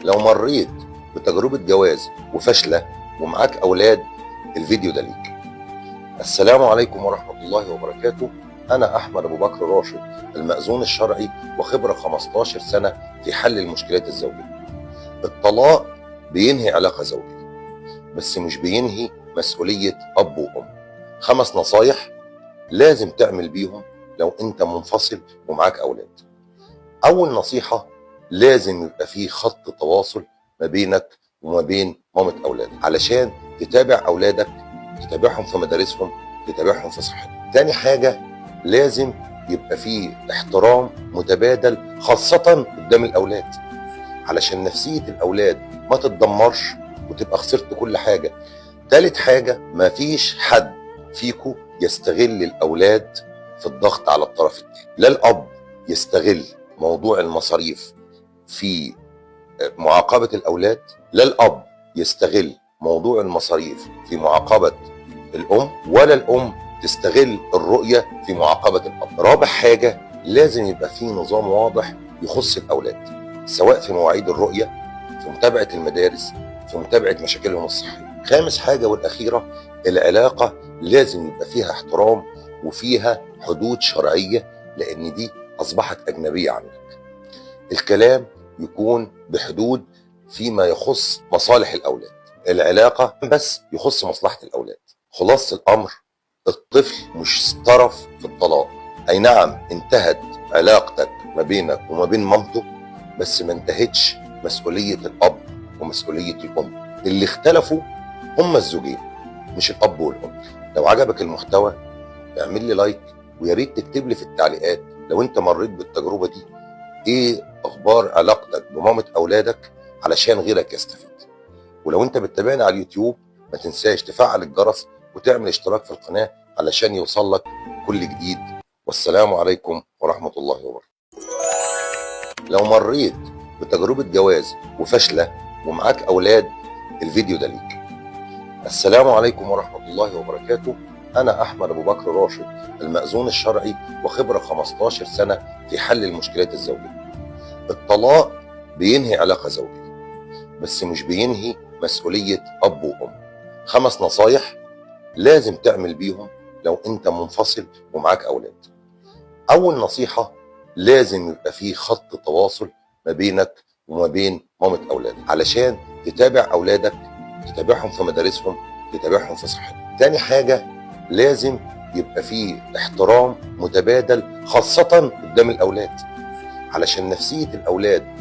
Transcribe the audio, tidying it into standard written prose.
لو مريت بتجربة جواز وفاشلة ومعاك أولاد، الفيديو ده ليك. السلام عليكم ورحمة الله وبركاته. أنا أحمد أبو بكر راشد، المأذون الشرعي وخبرة 15 سنة في حل المشكلات الزوجية. الطلاق بينهي علاقة زوجية، بس مش بينهي مسؤولية أب وأم. 5 نصايح لازم تعمل بيهم لو أنت منفصل ومعاك أولاد. أول نصيحة، لازم يبقى فيه خط تواصل ما بينك وما بين مامة أولادك علشان تتابع أولادك، تتابعهم في مدارسهم، تتابعهم في صحتهم. تاني حاجة، لازم يبقى فيه احترام متبادل خاصة قدام الأولاد علشان نفسية الأولاد ما تتدمرش وتبقى خسرت كل حاجة. تالت حاجة، مفيش حد فيكو يستغل الأولاد في الضغط على الطرف التاني. لا الأب يستغل موضوع المصاريف في معاقبة الأولاد، لا الأب يستغل موضوع المصاريف في معاقبة الأم، ولا الأم تستغل الرؤية في معاقبة الأب. رابع حاجة، لازم يبقى فيه نظام واضح يخص الأولاد، سواء في مواعيد الرؤية، في متابعة المدارس، في متابعة مشاكلهم الصحية. خامس حاجة والأخيرة، العلاقة لازم يبقى فيها احترام وفيها حدود شرعية، لأن دي أصبحت أجنبية عنك. الكلام يكون بحدود فيما يخص مصالح الأولاد، العلاقة بس يخص مصلحة الأولاد. خلاصة الأمر، الطفل مش طرف في الطلاق. أي نعم انتهت علاقتك ما بينك وما بين مامته، بس ما انتهتش مسؤولية الأب ومسؤولية الأم. اللي اختلفوا هم الزوجين مش الأب والأم. لو عجبك المحتوى اعمل لي لايك، ويا ريت تكتب لي في التعليقات لو انت مريت بالتجربة دي ايه اخبار علاقتك بمامة اولادك علشان غيرك يستفيد. ولو انت بتتابعنا على اليوتيوب ما تنساش تفعل الجرس وتعمل اشتراك في القناة علشان يوصل لك كل جديد. والسلام عليكم ورحمة الله وبركاته. لو مريت بتجربة جواز وفاشلة ومعاك اولاد، الفيديو ده ليك. السلام عليكم ورحمة الله وبركاته. أنا أحمد أبو بكر راشد، المأذون الشرعي وخبرة 15 سنة في حل المشكلات الزوجية. الطلاق بينهي علاقة زوجية، بس مش بينهي مسؤولية أب وأم. 5 نصايح لازم تعمل بيهم لو أنت منفصل ومعاك أولاد. أول نصيحة، لازم يبقى فيه خط تواصل ما بينك وما بين مامة أولادك علشان تتابع أولادك، تتابعهم في مدارسهم، تتابعهم في صحتهم. تاني حاجة، لازم يبقى فيه احترام متبادل خاصة قدام الأولاد علشان نفسية الأولاد